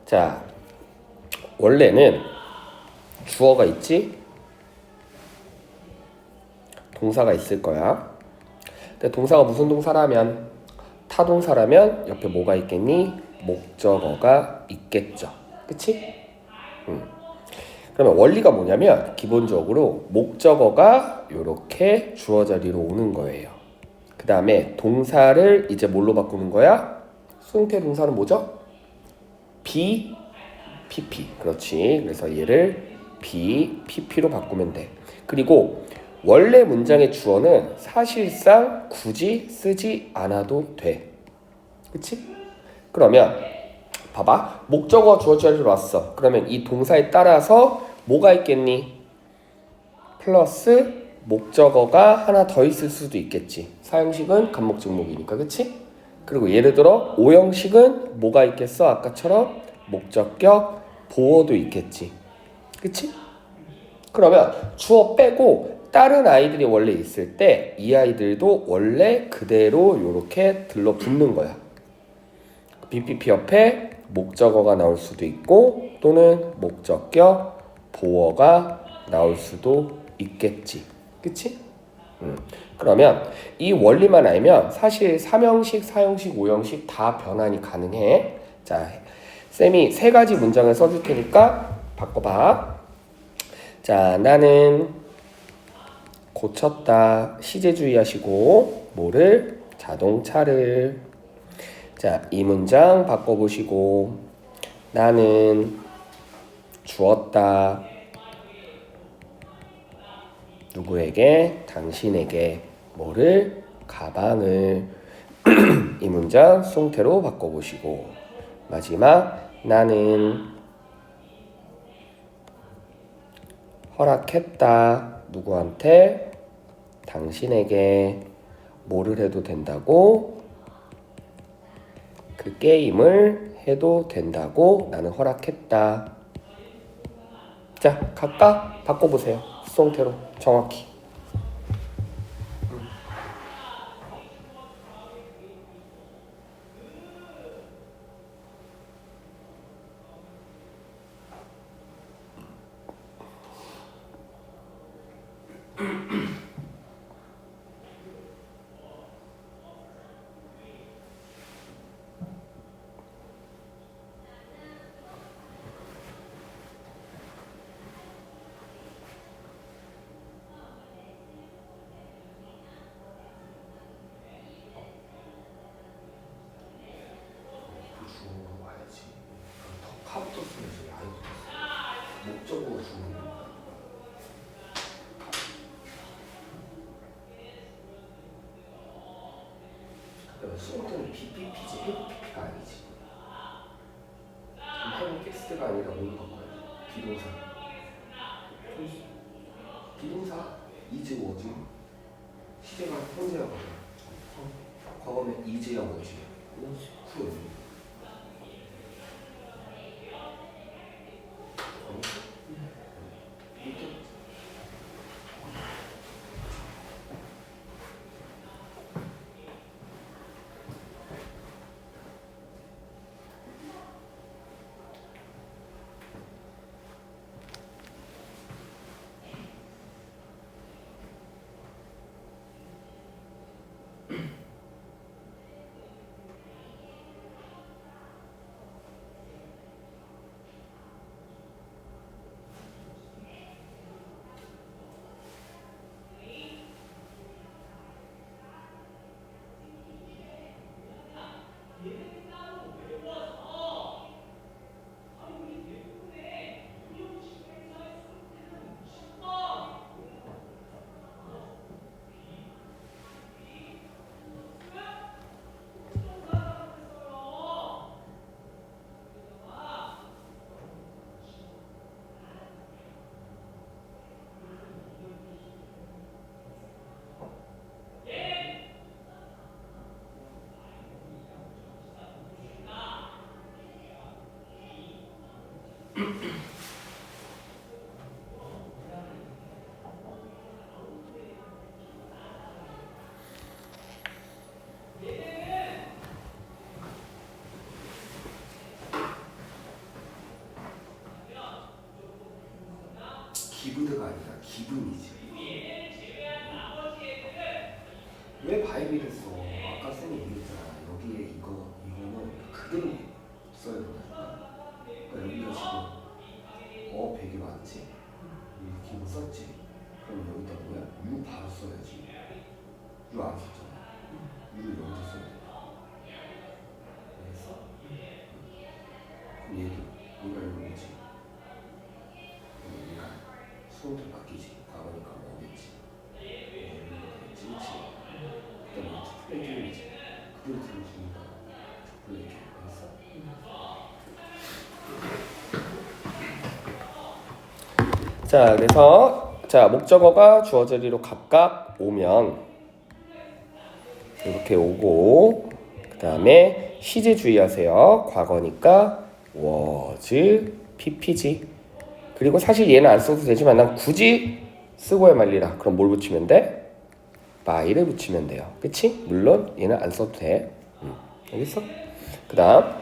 자, 원래는 주어가 있지? 동사가 있을 거야. 근데 동사가 무슨 동사라면, 타동사라면 옆에 뭐가 있겠니? 목적어가 있겠죠. 그치? 그러면 원리가 뭐냐면 기본적으로 목적어가 이렇게 주어 자리로 오는 거예요. 그 다음에 동사를 이제 뭘로 바꾸는 거야? 수동태 동사는 뭐죠? be, pp. 그렇지. 그래서 얘를 be, pp로 바꾸면 돼. 그리고 원래 문장의 주어는 사실상 굳이 쓰지 않아도 돼. 그치? 그러면 봐봐. 목적어 주어 자리로 왔어. 그러면 이 동사에 따라서 뭐가 있겠니? 플러스 목적어가 하나 더 있을 수도 있겠지. 사형식은 간목증목이니까. 그치? 그리고 예를 들어 오형식은 뭐가 있겠어? 아까처럼 목적격 보어도 있겠지. 그치? 그러면 주어 빼고 다른 아이들이 원래 있을 때 이 아이들도 원래 그대로 이렇게 들러붙는 거야. BPP 옆에 목적어가 나올 수도 있고 또는 목적격 보어가 나올 수도 있겠지. 그치? 그러면 이 원리만 알면 사실 3형식, 4형식, 5형식 다 변환이 가능해. 자, 쌤이 세 가지 문장을 써줄 테니까 바꿔봐. 자, 나는 고쳤다. 시제 주의하시고 뭐를? 자동차를. 자, 이 문장 바꿔보시고 나는 주었다. 누구에게? 당신에게. 뭐를? 가방을. 이 문장 수동태로 바꿔보시고 마지막 나는 허락했다. 누구한테? 당신에게. 뭐를 해도 된다고? 그 게임을 해도 된다고 나는 허락했다. 자, 각각 바꿔보세요. 수동태로 정확히. 카부터 쓰면서 아예 목적으로 주는 거. 그다음에 수동태는 BPP지 해부PP가 아니지. 해부캐스트가 아니라 뭘로 바꿔야 돼? 비동사. 비동사 이즈 워즈. 시제가 현재하거든. 과거면 이즈야 워즈. 후였지. 기브드가 아니라 기분이지. 왜 바이비를 써? 아까 쌤이 얘기했잖아. 여기에 이거는 그대로 써야 된다. 그러니까 여기가 지금 백이 많지. 이 기분 썼지. 그럼 여기다 뭐야? 유 바로 써야지. 유 안 썼잖아. 유를 여기다 써야 돼. 그래서 그럼 얘가 이거지. 그럼 얘가 수동태 바뀌지. 과거니까 뭐겠지. 되겠지, 그치? 그다음에 플레이팅이지. 그대로 들어주니까 플레이팅 했어. 자, 그래서 목적어가 주어 자리로 각각 오면 이렇게 오고, 그 다음에 시제 주의하세요. 과거니까 was, pp지. 그리고 사실 얘는 안 써도 되지만 난 굳이 쓰고야 말리라. 그럼 뭘 붙이면 돼? by를 붙이면 돼요. 그치? 물론 얘는 안 써도 돼. 알겠어? 그 다음,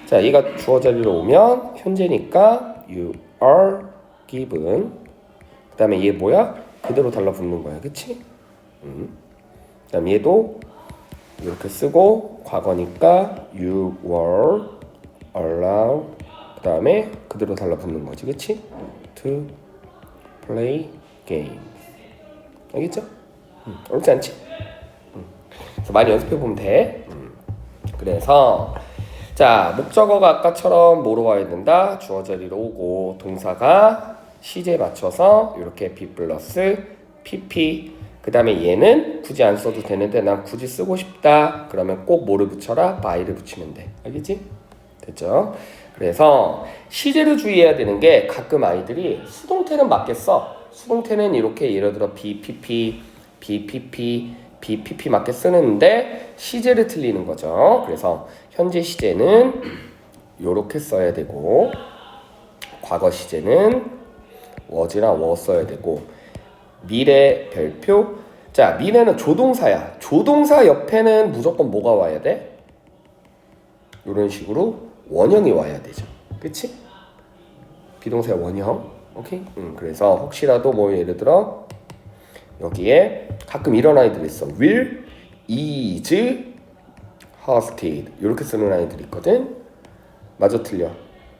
자, 얘가 주어 자리로 오면 현재니까 you are given. 그 다음에 얘 뭐야? 그대로 달라붙는 거야. 그치? 그 다음 얘도 이렇게 쓰고, 과거니까 you were allowed. 그 다음에 그대로 달라붙는 거지. 그치? to play games. 알겠죠? 어렵지 않지? 그래서 많이 연습해보면 돼. 그래서 자, 목적어가 아까처럼 뭐로 와야 된다? 주어 자리로 오고, 동사가 시제에 맞춰서 이렇게 be 플러스 pp. 그 다음에 얘는 굳이 안 써도 되는데 난 굳이 쓰고 싶다. 그러면 꼭 뭐를 붙여라? by를 붙이면 돼. 알겠지? 됐죠? 그래서 시제를 주의해야 되는 게, 가끔 아이들이 수동태는 맞겠어. 수동태는 이렇게 예를 들어 bpp, bpp, bpp 맞게 쓰는데 시제를 틀리는 거죠. 그래서 현재 시제는 이렇게 써야 되고, 과거 시제는 was나 was 써야 되고, 미래 별표. 자, 미래는 조동사야. 조동사 옆에는 무조건 뭐가 와야 돼? 이런 식으로 원형이 와야 되죠. 그치? 비동사의 원형. 오케이? 그래서 혹시라도 뭐 예를 들어 여기에 가끔 이런 아이들이 있어. will, is, hosted 이렇게 쓰는 아이들이 있거든. 맞아, 틀려?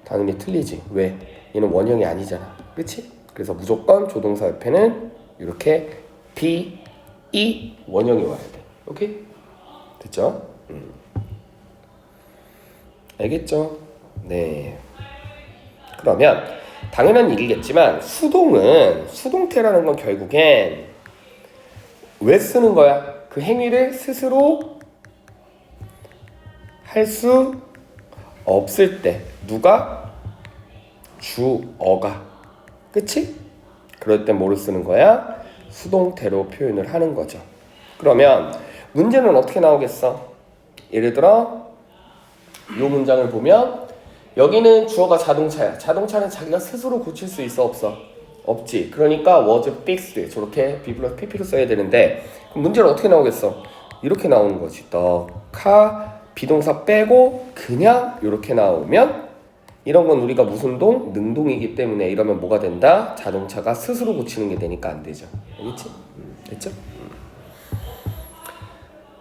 당연히 틀리지. 왜? 얘는 원형이 아니잖아. 그치? 그래서 무조건 조동사 옆에는 이렇게 be, 이 원형이 와야 돼. 오케이? 됐죠? 알겠죠? 네. 그러면 당연한 얘기겠지만 수동태라는 건 결국엔 왜 쓰는 거야? 그 행위를 스스로 할 수 없을 때. 누가? 주어가. 그치? 그럴 땐 뭐를 쓰는 거야? 수동태로 표현을 하는 거죠. 그러면 문제는 어떻게 나오겠어? 예를 들어 이 문장을 보면 여기는 주어가 자동차야. 자동차는 자기가 스스로 고칠 수 있어, 없어? 없지. 그러니까 was fixed 저렇게 be 플러스 pp로 써야 되는데, 그럼 문제는 어떻게 나오겠어? 이렇게 나오는 거지. the car, 비동사 빼고 그냥 이렇게 나오면 이런 건 우리가 무슨 동? 능동이기 때문에 이러면 뭐가 된다? 자동차가 스스로 고치는 게 되니까 안 되죠. 알겠지? 됐죠?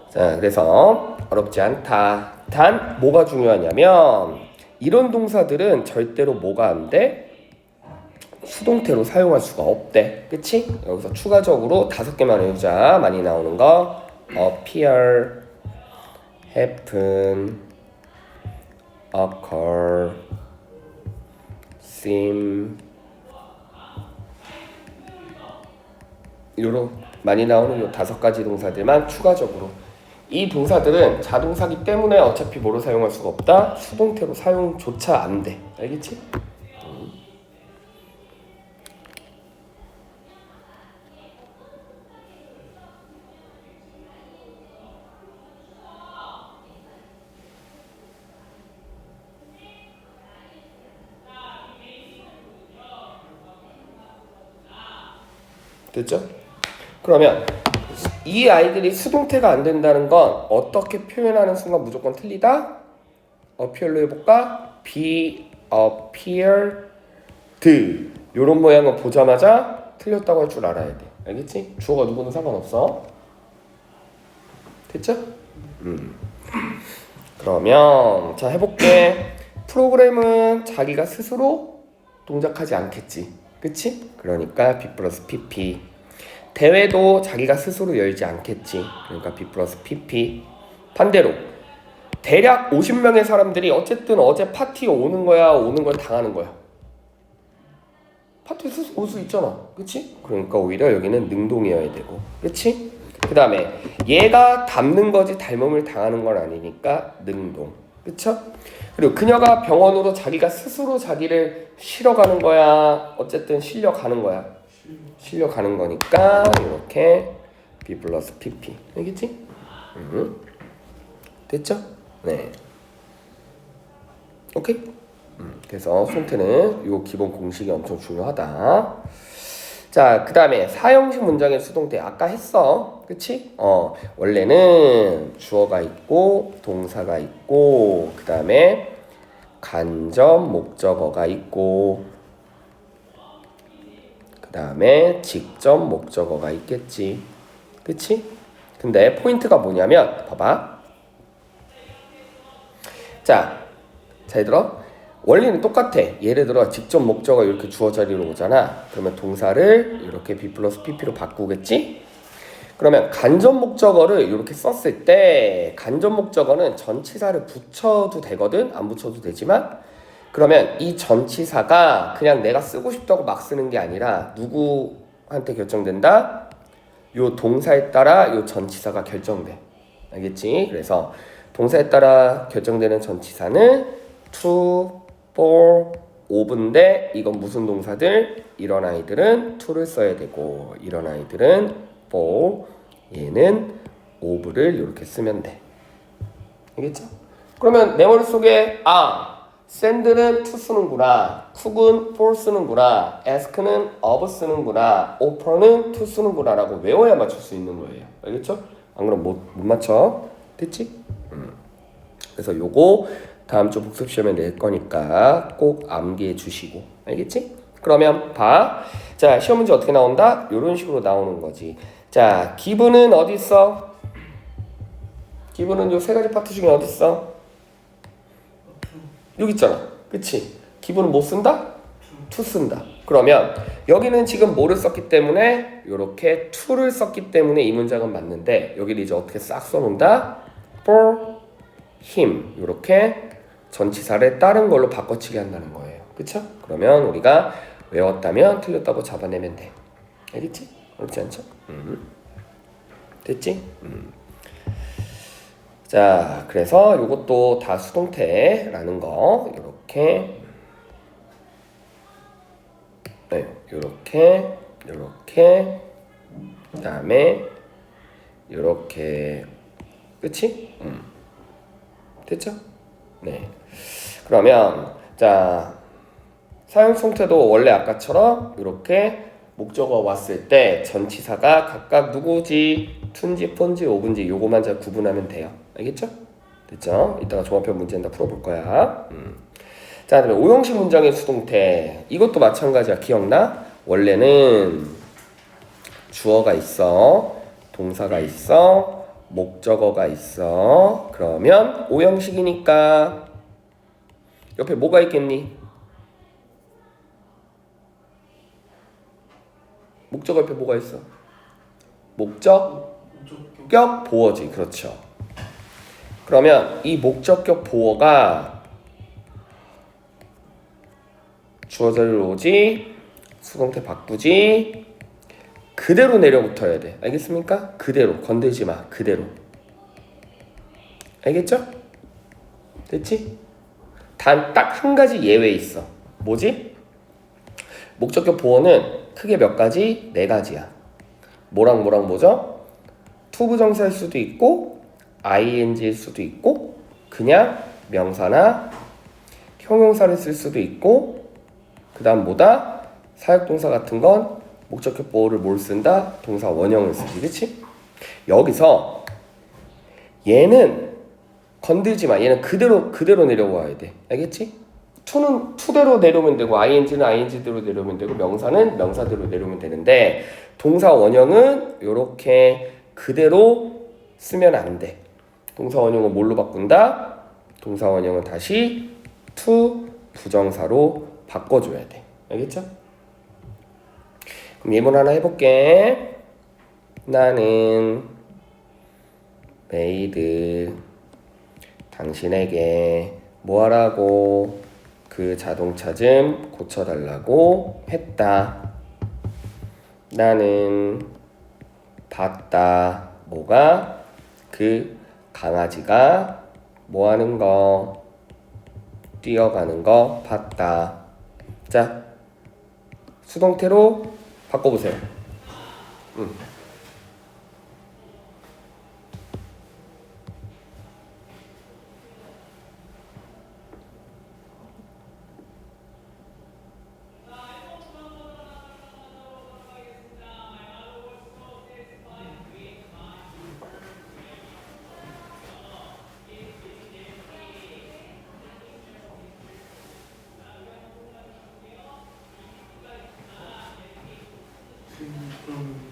자, 그래서 어렵지 않다. 단 뭐가 중요하냐면 이런 동사들은 절대로 뭐가 안 돼? 수동태로 사용할 수가 없대. 그치? 여기서 추가적으로 5개만 외우자. 많이 나오는 거 appear, happen, occur, seem, 요런 많이 나오는 요 5가지 동사들만 추가적으로. 이 동사들은 자동사기 때문에 어차피 뭐로 사용할 수가 없다? 수동태로 사용조차 안 돼. 알겠지? 됐죠? 그러면 이 아이들이 수동태가 안 된다는 건 어떻게 표현하는 순간 무조건 틀리다? appear로 해볼까? be appeared. 요런 모양을 보자마자 틀렸다고 할 줄 알아야 돼. 알겠지? 주어가 누구는 상관없어. 됐죠? 그러면 자 해볼게. 프로그램은 자기가 스스로 동작하지 않겠지. 그치? 그러니까 B 플러스 PP. 대회도 자기가 스스로 열지 않겠지. 그러니까 B 플러스 PP. 반대로 대략 50명의 사람들이 어쨌든 어제 파티에 오는 거야, 오는 걸 당하는 거야. 파티에 스스로 올 수 있잖아. 그치? 그러니까 오히려 여기는 능동이어야 되고. 그치? 그 다음에 얘가 닮는 거지 닮음을 당하는 건 아니니까 능동. 그쵸? 그리고 그녀가 병원으로 자기가 스스로 자기를 실어 가는 거야. 어쨌든 실려 가는 거야. 실려 가는 거니까 이렇게 B 플러스 PP. 알겠지? 됐죠? 네. 오케이? 그래서 손태는 요 기본 공식이 엄청 중요하다. 자, 그 다음에 사형식 문장의 수동태 아까 했어. 그치? 원래는 주어가 있고 동사가 있고 그 다음에 간접 목적어가 있고 그 다음에 직접 목적어가 있겠지. 그치? 근데 포인트가 뭐냐면 봐봐. 자, 잘 들어. 원리는 똑같아. 예를 들어 직접 목적어 이렇게 주어 자리로 오잖아. 그러면 동사를 이렇게 B 플러스 PP로 바꾸겠지? 그러면 간접 목적어를 이렇게 썼을 때 간접 목적어는 전치사를 붙여도 되거든. 안 붙여도 되지만 그러면 이 전치사가 그냥 내가 쓰고 싶다고 막 쓰는 게 아니라 누구한테 결정된다? 요 동사에 따라 요 전치사가 결정돼. 알겠지? 그래서 동사에 따라 결정되는 전치사는 to, for, of인데 이건 무슨 동사들? 이런 아이들은 to를 써야 되고 이런 아이들은 for, 얘는 of를 이렇게 쓰면 돼. 알겠죠? 그러면 내 머릿속에 send는 to 쓰는구나, cook은 for 쓰는구나, ask는 of 쓰는구나, offer는 to 쓰는구나 라고 외워야 맞출 수 있는 거예요. 알겠죠? 안 그럼 못 맞춰. 됐지? 그래서 요거 다음 주 복습 시험에 낼 거니까 꼭 암기해 주시고. 알겠지? 그러면 봐. 자, 시험 문제 어떻게 나온다? 요런 식으로 나오는 거지. 자, 기분은 어디 있어? 기분은 요 세 가지 파트 중에 어디 있어? 여기 있잖아. 그치? 기분은 뭐 쓴다? to 쓴다. 그러면 여기는 지금 뭐를 썼기 때문에 요렇게 to를 썼기 때문에 이 문장은 맞는데 여기를 이제 어떻게 싹 써놓는다? for him 요렇게 전치사를 다른 걸로 바꿔치기 한다는 거예요. 그쵸? 그러면 우리가 외웠다면 틀렸다고 잡아내면 돼. 알겠지? 어렵지 않죠? 됐지? 자, 그래서 요것도 다 수동태라는 거 요렇게 네, 요렇게 그 다음에 요렇게 끝이? 됐죠? 네. 그러면 자 사용성태도 원래 아까처럼 이렇게 목적어 왔을 때 전치사가 각각 누구지, to인지, for인지, of인지 요거만 잘 구분하면 돼요. 알겠죠? 됐죠? 이따가 종합형 문제 다 풀어볼 거야. 자, 그다음에 오형식 문장의 수동태 이것도 마찬가지야. 기억나? 원래는 주어가 있어, 동사가 있어, 목적어가 있어. 그러면 오형식이니까 옆에 뭐가 있겠니? 목적어 옆에 뭐가 있어? 목적격 보어지. 그렇죠. 그러면 이 목적격 보어가 주어 자리로 오지, 수동태 바꾸지, 그대로 내려붙어야 돼. 알겠습니까? 그대로 건들지 마. 그대로. 알겠죠? 됐지? 단 딱 한 가지 예외 있어. 뭐지? 목적격 보어는 크게 몇 가지? 네 가지야. 뭐랑 뭐죠? to 부정사일 수도 있고 ing일 수도 있고 그냥 명사나 형용사를 쓸 수도 있고 그 다음 뭐다? 사역동사 같은 건 목적격 보어를 뭘 쓴다? 동사 원형을 쓰지. 그치? 여기서 얘는 건들지 마. 얘는 그대로 내려와야 돼. 알겠지? to는 to대로 내려오면 되고 ing는 ing대로 내려오면 되고 명사는 명사대로 내려오면 되는데 동사 원형은 이렇게 그대로 쓰면 안 돼. 동사 원형은 뭘로 바꾼다? 동사 원형은 다시 to 부정사로 바꿔줘야 돼. 알겠죠? 그럼 예문 하나 해볼게. 나는 made 당신에게 뭐 하라고? 그 자동차 좀 고쳐달라고 했다. 나는 봤다. 뭐가? 그 강아지가 뭐 하는 거? 뛰어가는 거 봤다. 자, 수동태로 바꿔보세요. 그럼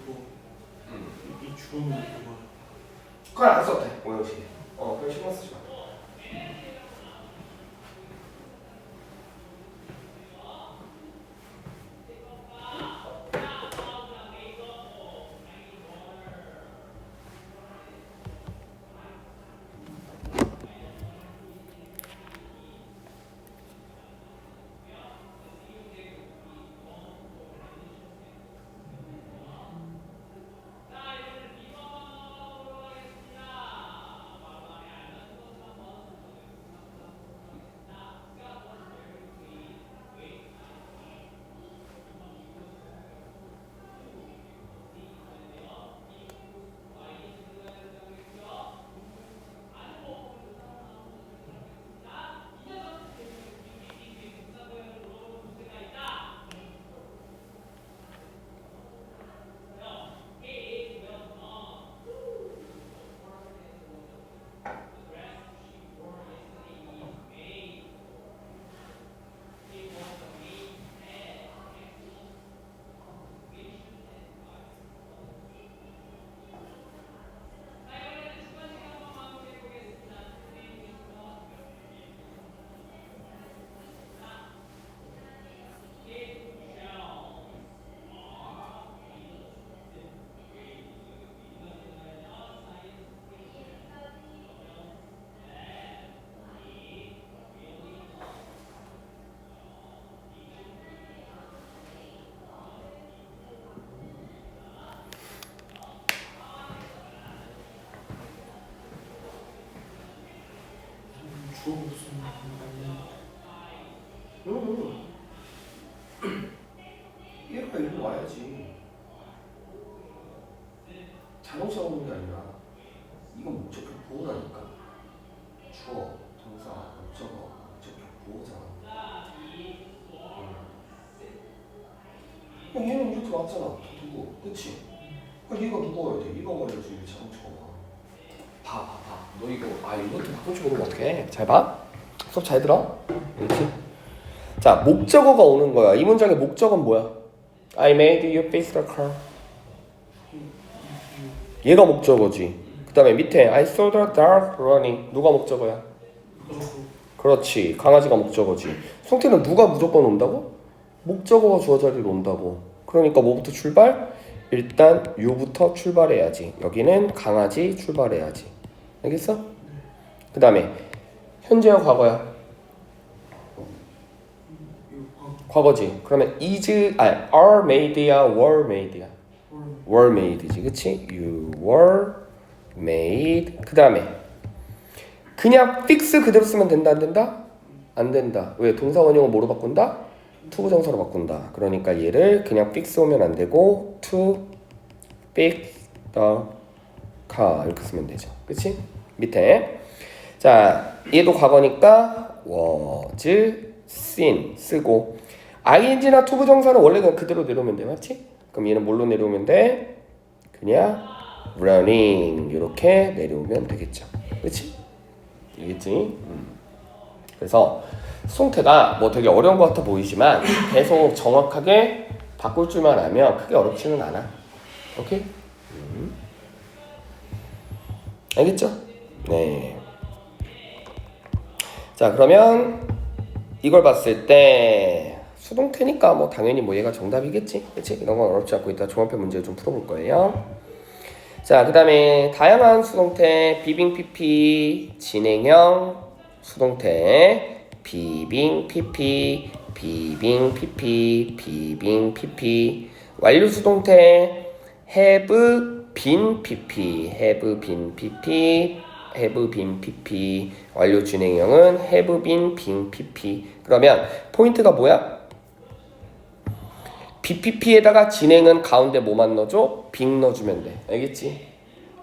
이거 이 주어는 뭐야? 그건 안 써도 돼. 오형식에. 그냥 신경 쓰지 마. 주어 없으면 얘가 일로 와야지. 자동차 오는 게 아니라 이건 목적격 보호라니까. 주어, 동사, 목적어, 목적격 보호잖아. 얘는 이렇게 왔잖아. 누구? 그치? 그러니까 얘가 누가 와야 돼? 얘가 와야지. 자동차가 와. 봐. 너 이거 이것도 바꿀 줄 모르면 어떡해? 잘 봐. 수업 잘 들어. 그렇지? 자, 목적어가 오는 거야. 이 문장의 목적어는 뭐야? I made you fix the car. 얘가 목적어지. 그 다음에 밑에 I saw the dog running. 누가 목적어야? 그렇지. 강아지가 목적어지. 성태는 누가 무조건 온다고? 목적어가 주어 자리로 온다고. 그러니까 뭐부터 출발? 일단 you부터 출발해야지. 여기는 강아지 출발해야지. 알겠어? 그 다음에 현재야 과거야? 과거지. 그러면 are made야 were made야? were made지. 그치? You were made. 그 다음에 그냥 fix 그대로 쓰면 된다 안 된다? 안 된다. 왜? 동사 원형을 뭐로 바꾼다? to 부정사로 바꾼다. 그러니까 얘를 그냥 fix 오면 안 되고 to fix the car 이렇게 쓰면 되죠. 그치? 밑에 자 얘도 과거니까 was seen 쓰고 ing나 to 부정사는 원래 그냥 그대로 내려오면 돼. 맞지? 그럼 얘는 뭘로 내려오면 돼? 그냥 running 이렇게 내려오면 되겠죠. 그치? 알겠지? 그래서 수동태가 뭐 되게 어려운 것 같아 보이지만 계속 정확하게 바꿀 줄만 알면 크게 어렵지는 않아. 오케이? 알겠죠? 네. 자, 그러면 이걸 봤을 때 수동태니까 뭐 당연히 뭐 얘가 정답이겠지. 그치? 이런 건 어렵지 않고 이따 종합형 문제 좀 풀어볼 거예요. 자, 그 다음에 다양한 수동태 비빙 PP 진행형 수동태 비빙 PP 비빙 PP 비빙 PP 완료 수동태 have been PP have been PP have been PP 완료 진행형은 have been being PP. 그러면 포인트가 뭐야? BPP에다가 진행은 가운데 뭐만 넣어줘? being 넣어주면 돼. 알겠지?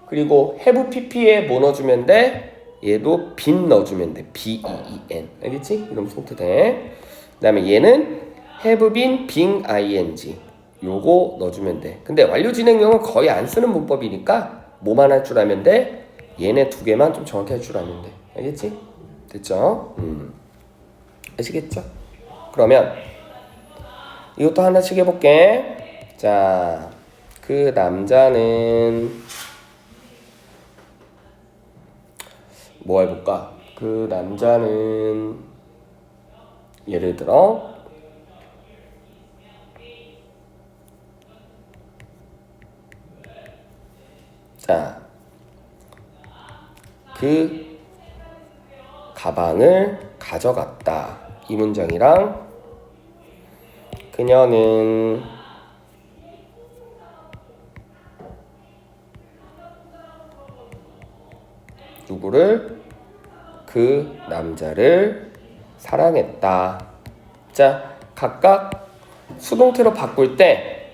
그리고 have PP에 뭐 넣어주면 돼? 얘도 been 넣어주면 돼. B-E-E-N. 알겠지? 이러면 수동태 돼. 그 다음에 얘는 have been being ing. 요거 넣어주면 돼. 근데 완료 진행형은 거의 안 쓰는 문법이니까 뭐만 할 줄 알면 돼? 얘네 두 개만 좀 정확히 할 줄 알면 돼. 알겠지? 됐죠? 아시겠죠? 그러면 이것도 하나씩 해볼게. 자, 그 남자는 뭐 해볼까? 그 남자는 예를 들어 자, 그 가방을 가져갔다. 이 문장이랑 그녀는 누구를? 그 남자를 사랑했다. 자, 각각 수동태로 바꿀 때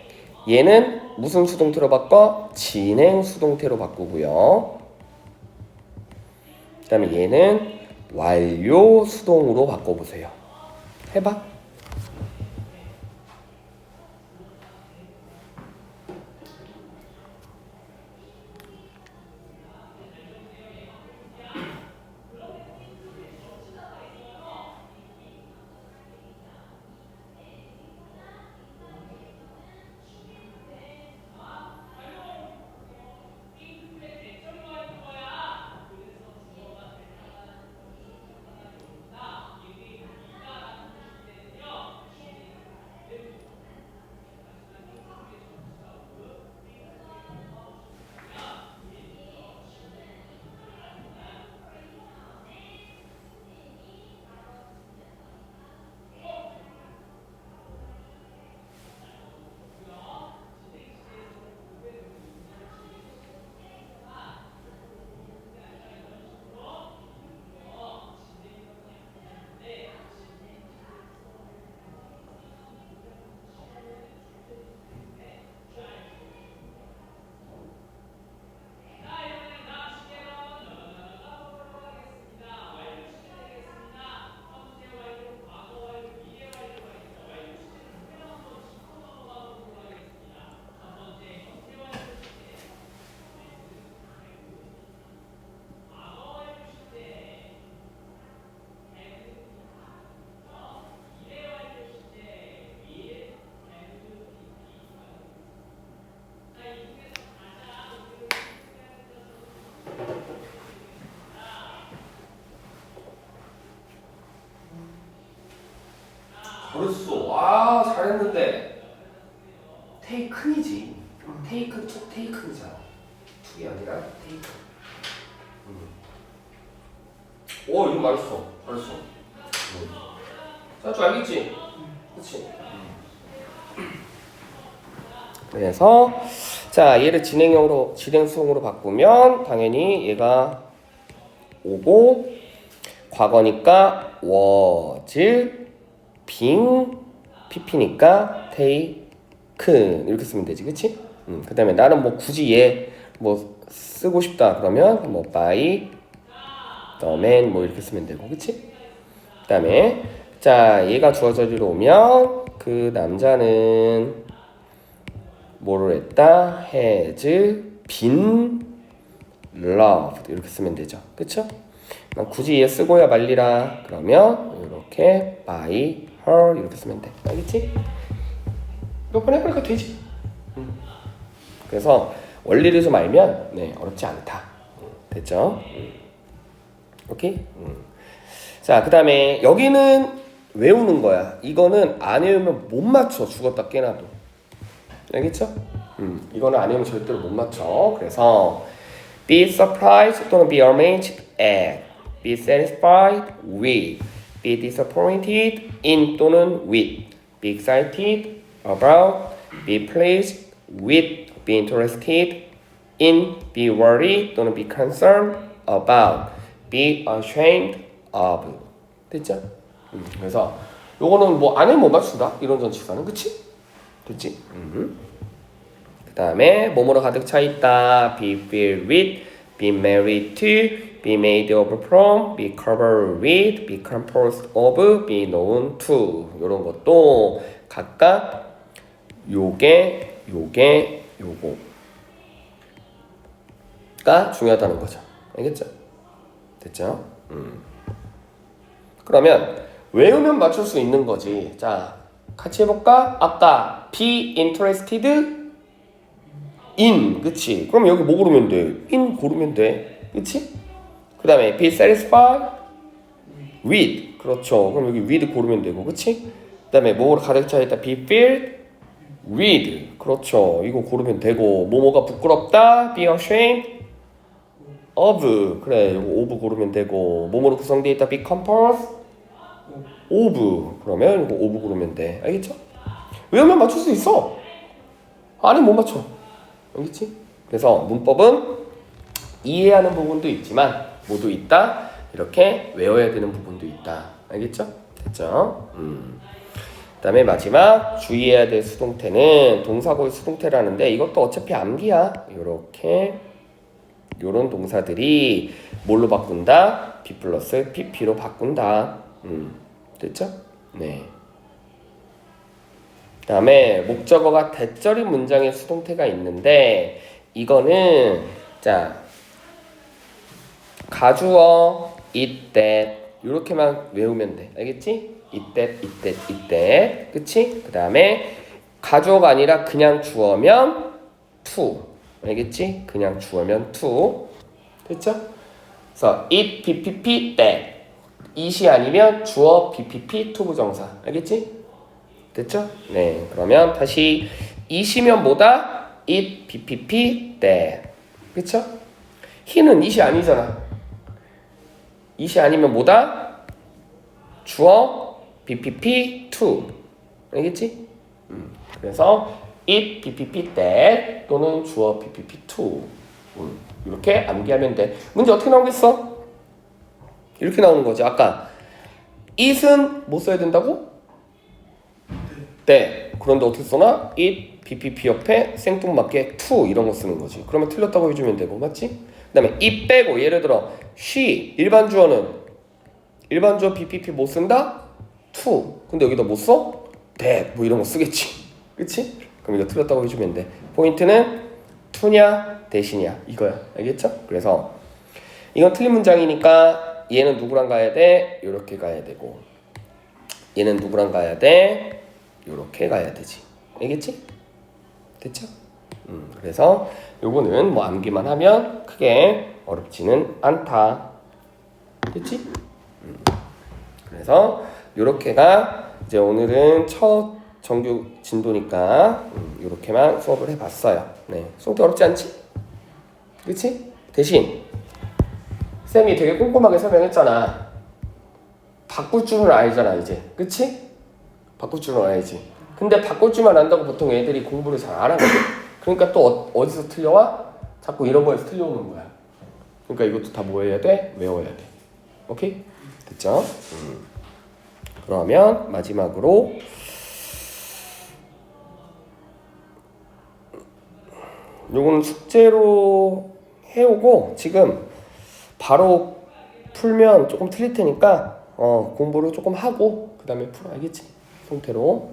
얘는 무슨 수동태로 바꿔? 진행 수동태로 바꾸고요. 그 다음에 얘는 완료 수동으로 바꿔보세요. 해봐. 잘했어. 와, 잘했는데. 테이큰이지. 테이큰, 테이큰이잖아. 투게 아니라 테이큰. 오, 이거 맛있어. 잘했어. 짤줄 알겠지? 그치? 그래서 자, 얘를 진행형으로 진행수동으로 바꾸면 당연히 얘가 오고 과거니까 was being pp니까 taken 이렇게 쓰면 되지, 그치? 그 다음에 나는 뭐 굳이 얘 뭐 쓰고 싶다 그러면 뭐 by the man 뭐 이렇게 쓰면 되고, 그치? 그 다음에 자, 얘가 주어 자리로 오면 그 남자는 뭐를 했다? has been loved 이렇게 쓰면 되죠, 그쵸? 굳이 얘 쓰고야 말리라 그러면 이렇게 by her 이렇게 쓰면 돼. 알겠지? 몇 번 해보니까 되지. 그래서 원리를 좀 알면 네, 어렵지 않다. 됐죠? 오케이? 자, 그 다음에 여기는 외우는 거야. 이거는 안 외우면 못 맞춰. 죽었다 깨나도. 알겠죠? 이거는 안 외우면 절대로 못 맞춰. 그래서 be surprised 또는 be amazed at, be satisfied with, be disappointed in 또는 with, be excited about, be pleased with, be interested in, be worried 또는 be concerned about, be ashamed of. 됐죠? 그래서 요거는 뭐 안에 못 맞춘다 이런 전치사는. 그치? 됐지? 그 다음에 뭐뭐로 가득 차 있다. be filled with, be married to, be made over from, be covered with, be composed of, be known to. 요런 것도 각각 요게 요거가 중요하다는 거죠. 알겠죠? 됐죠? 그러면 외우면 맞출 수 있는 거지. 자, 같이 해볼까? 아까 be interested in, 그치? 그럼 여기 뭐 고르면 돼? in 고르면 돼, 그치? 그 다음에 be satisfied with, 그렇죠. 그럼 여기 with 고르면 되고, 그치? 그 다음에 뭐로 가득 차 있다? be filled with, 그렇죠. 이거 고르면 되고, 뭐뭐가 부끄럽다? be ashamed of, 그래, 이거 of 고르면 되고, 뭐뭐로 구성되어 있다? be composed of, 그러면 이거 of 고르면 돼. 알겠죠? 외우면 맞출 수 있어. 아니 못 맞춰. 알겠지? 그래서 문법은 이해하는 부분도 있지만 모두 있다. 이렇게 외워야 되는 부분도 있다. 알겠죠? 됐죠? 그 다음에 마지막 주의해야 될 수동태는 동사고의 수동태라는데 이것도 어차피 암기야. 요렇게 요런 동사들이 뭘로 바꾼다? be 플러스 pp로 바꾼다. 됐죠? 네. 그 다음에 목적어가 대절인 문장의 수동태가 있는데 이거는 자 가주어 it that 이렇게만 외우면 돼. 알겠지? it that 그치? 그 다음에 가주어가 아니라 그냥 주어면 to. 알겠지? 그냥 주어면 to. 됐죠? 그래서 it bpp that it이 아니면 주어 bpp to 부정사. 알겠지? 됐죠? 네, 그러면 다시 it이면 뭐다? it, bpp, that. 그쵸? he는 it이 아니잖아. it이 아니면 뭐다? 주어 bpp, to. 알겠지? 그래서 it, bpp, that 또는 주어 bpp, to. 이렇게 암기하면 돼. 문제 어떻게 나오겠어? 이렇게 나오는 거지. 아까 it은 뭐 써야 된다고? 네. 그런데 어떻게 써나? it, bpp 옆에 생뚱맞게 to 이런 거 쓰는 거지. 그러면 틀렸다고 해주면 되고, 맞지? 그 다음에 it 빼고 예를 들어 she 일반 주어 bpp 못 쓴다? to. 근데 여기다 못 써? that 뭐 이런 거 쓰겠지. 그치? 그럼 이거 틀렸다고 해주면 돼. 포인트는 to냐 that이냐 이거야. 알겠죠? 그래서 이건 틀린 문장이니까 얘는 누구랑 가야 돼? 요렇게 가야 되고 얘는 누구랑 가야 돼? 요렇게 가야 되지. 알겠지? 됐죠? 그래서 요거는 뭐 암기만 하면 크게 어렵지는 않다. 됐지? 그래서 요렇게가 이제 오늘은 첫 정규 진도니까 요렇게만 수업을 해봤어요. 네, 수업도 어렵지 않지? 그치? 대신 쌤이 되게 꼼꼼하게 설명했잖아. 바꿀 줄은 알잖아 이제. 그치? 바꿀 줄은 알지. 근데 바꿀 줄만 안다고 보통 애들이 공부를 잘 안 하거든. 그러니까 또 어디서 틀려와? 자꾸 이런 거에서 틀려오는 거야. 그러니까 이것도 다 뭐 해야 돼? 외워야 돼. 오케이? 됐죠? 그러면 마지막으로 요거는 숙제로 해오고 지금 바로 풀면 조금 틀릴 테니까 공부를 조금 하고 그 다음에 풀어. 알겠지? 형태로